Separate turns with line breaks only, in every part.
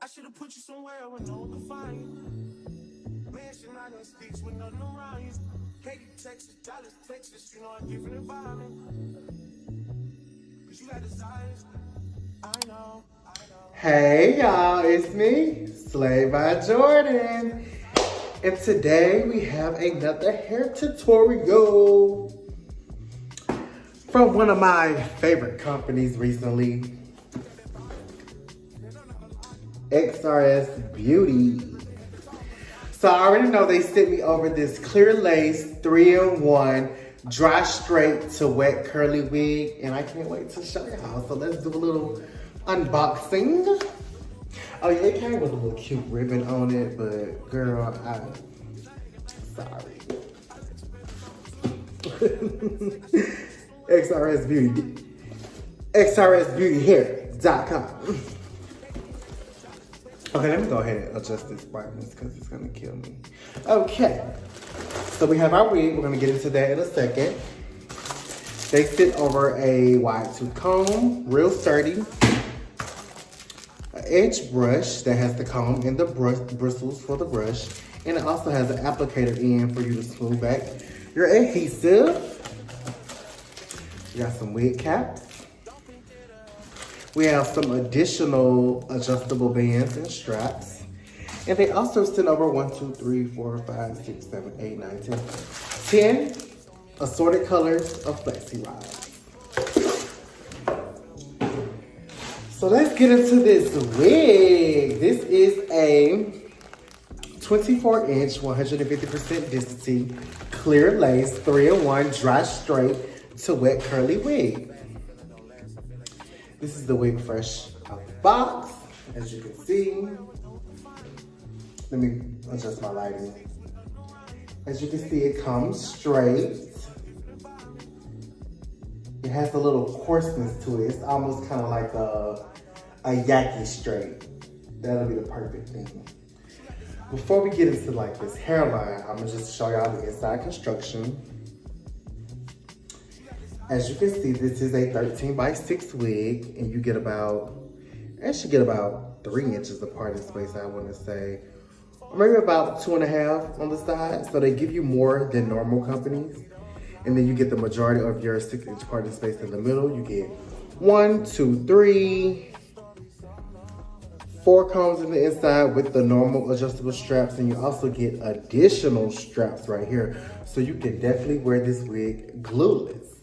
I should have put you somewhere where no one could find you. Mansion out in sticks with nothing around you. Katy, Texas, Dallas, Texas, you know a different environment. Cause you got desires. I know. Hey y'all, it's me, Slay by Jordan. And today we have another hair tutorial from one of my favorite companies recently, XrsBeauty. So I already know they sent me over this clear lace 3-in-1 dry straight to wet curly wig, and I can't wait to show y'all. So let's do a little unboxing. Oh yeah, it came with a little cute ribbon on it, but girl, I'm sorry. XrsBeauty, XrsBeautyHair.com. Okay, let me go ahead and adjust this brightness because it's gonna kill me. Okay, so we have our wig. We're gonna get into that in a second. They sit over a wide tooth comb, real sturdy. An edge brush that has the comb and the bristles for the brush. And it also has an applicator end for you to smooth back your adhesive. We got some wig caps. We have some additional adjustable bands and straps. And they also sent over 1, 2, 3, 4, 5, 6, 7, 8, 9, 10 assorted colors of flexi rods. So let's get into this wig. This is a 24-inch, 150% density, clear lace, 3-in-1 dry straight to wet curly wig. This is the wig fresh out the box, as you can see. Let me adjust my lighting. As you can see, it comes straight. It has a little coarseness to it. It's almost kind of like a yaki straight. That'll be the perfect thing. Before we get into like this hairline, I'm gonna just show y'all the inside construction. As you can see, this is a 13x6 wig, and you get about, it should get about 3 inches apart in space, I want to say. Or maybe about 2.5 on the side. So they give you more than normal companies. And then you get the majority of your 6-inch parting space in the middle. You get 1, 2, 3, 4 combs in the inside with the normal adjustable straps. And you also get additional straps right here. So you can definitely wear this wig glueless.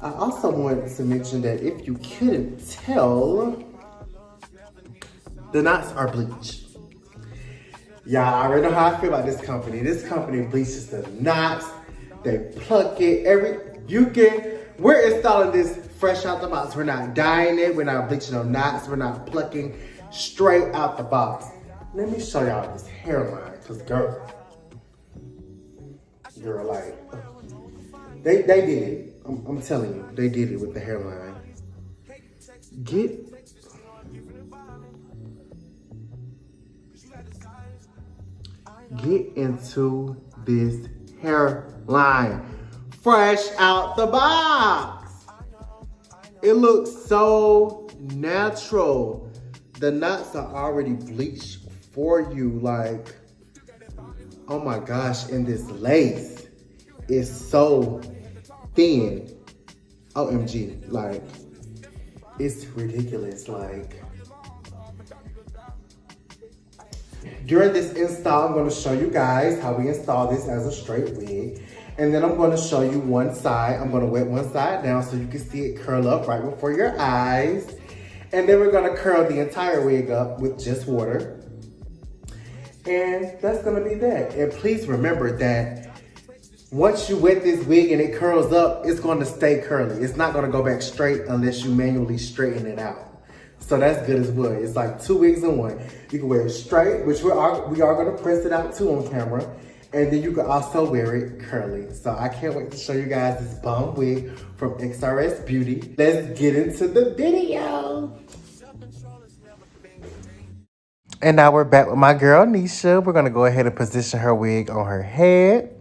I also wanted to mention that if you couldn't tell, the knots are bleached. Y'all already know how I feel about this company. This company bleaches the knots. They pluck it. We're installing this fresh out the box. We're not dyeing it. We're not bleaching no knots. We're not plucking straight out the box. Let me show y'all this hairline, cause girl, like, they did it. I'm telling you, they did it with the hairline. Get into this hairline. Fresh out the box. It looks so natural. The knots are already bleached for you. Like, oh my gosh, and this lace is so thin. OMG, like, it's ridiculous. Like, during this install, I'm going to show you guys how we install this as a straight wig. And then I'm going to show you one side. I'm going to wet one side down so you can see it curl up right before your eyes. And then we're going to curl the entire wig up with just water. And that's going to be that. And please remember that once you wet this wig and it curls up, it's going to stay curly. It's not going to go back straight unless you manually straighten it out. So that's good as well. It's like 2 wigs in one. You can wear it straight, which we are going to press it out too on camera. And then you can also wear it curly. So I can't wait to show you guys this bomb wig from XrsBeauty. Let's get into the video. And now we're back with my girl, Nisha. We're going to go ahead and position her wig on her head.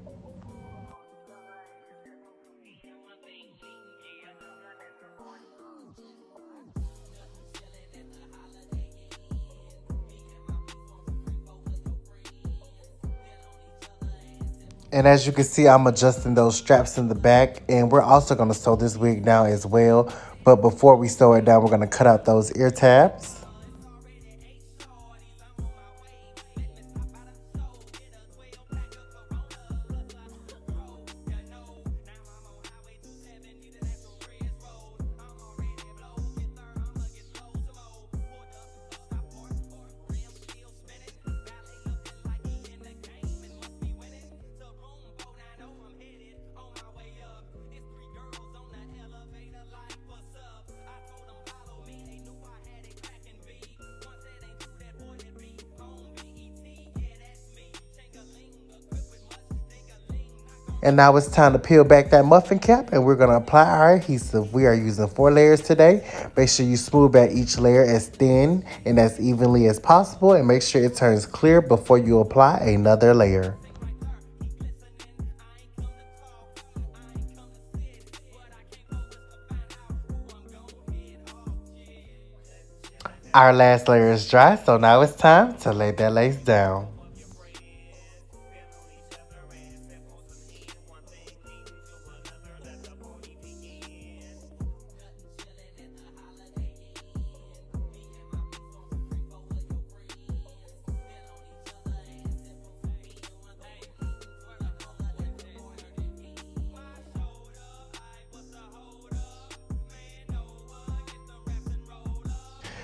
And as you can see, I'm adjusting those straps in the back, and we're also going to sew this wig down as well. But before we sew it down, we're going to cut out those ear tabs. And now it's time to peel back that muffin cap, and we're going to apply our adhesive. We are using 4 layers today. Make sure you smooth back each layer as thin and as evenly as possible, and make sure it turns clear before you apply another layer. Our last layer is dry, so now it's time to lay that lace down.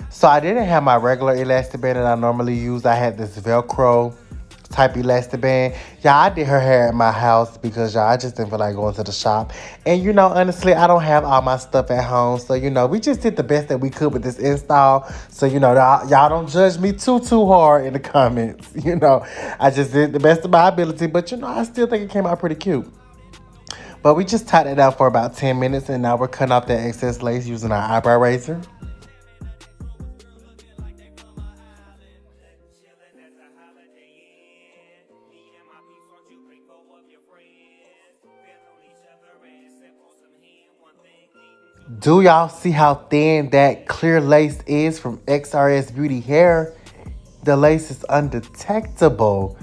So I didn't have my regular elastic band that I normally use. I had this Velcro type elastic band. Y'all, I did her hair at my house because y'all, I just didn't feel like going to the shop. And you know, honestly, I don't have all my stuff at home. So, you know, we just did the best that we could with this install. So, you know, y'all don't judge me too hard in the comments. You know, I just did the best of my ability. But, you know, I still think it came out pretty cute. But we just tied it down for about 10 minutes. And now we're cutting off that excess lace using our eyebrow razor. Do y'all see how thin that clear lace is from XrsBeauty Hair? The lace is undetectable.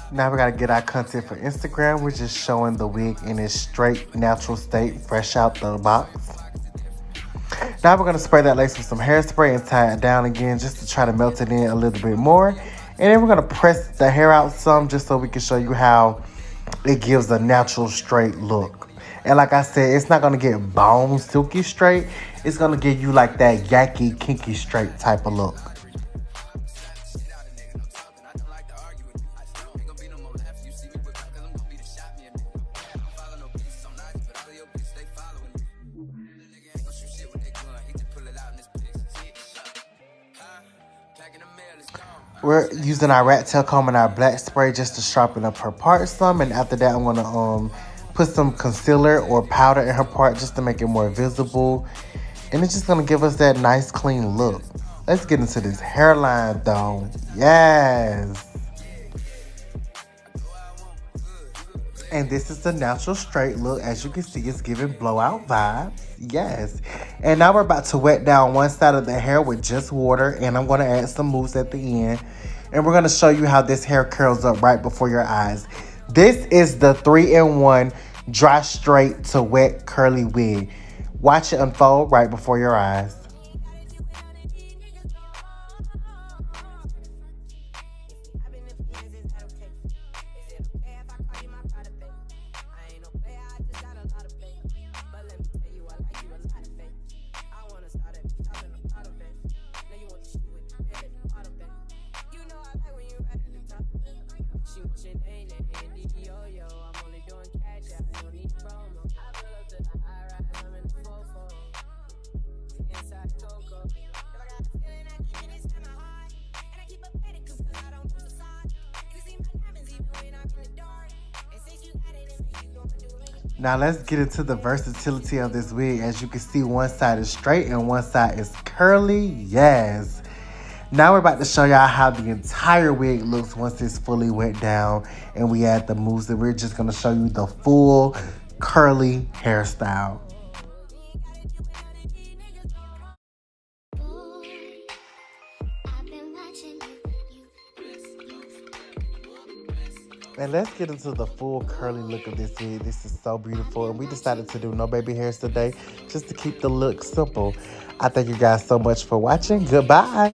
Now we gotta get our content for Instagram. We're just showing the wig in its straight, natural state, fresh out the box. Now we're gonna spray that lace with some hairspray and tie it down again just to try to melt it in a little bit more. And then we're gonna press the hair out some just so we can show you how it gives a natural straight look. And like I said, it's not gonna get bone silky straight. It's gonna give you like that yucky, kinky straight type of look. We're using our rat tail comb and our black spray just to sharpen up her part some. And after that, I'm gonna put some concealer or powder in her part just to make it more visible. And it's just gonna give us that nice clean look. Let's get into this hairline though. Yes. And this is the natural straight look. As you can see, it's giving blowout vibes. Yes. And now we're about to wet down one side of the hair with just water. And I'm going to add some mousse at the end. And we're going to show you how this hair curls up right before your eyes. This is the 3-in-1 dry straight to wet curly wig. Watch it unfold right before your eyes. Now let's get into the versatility of this wig. As you can see, one side is straight and one side is curly. Yes. Now we're about to show y'all how the entire wig looks once it's fully wet down and we add the mousse. And we're just going to show you the full curly hairstyle. And let's get into the full curly look of this wig. This is so beautiful. And we decided to do no baby hairs today just to keep the look simple. I thank you guys so much for watching. Goodbye.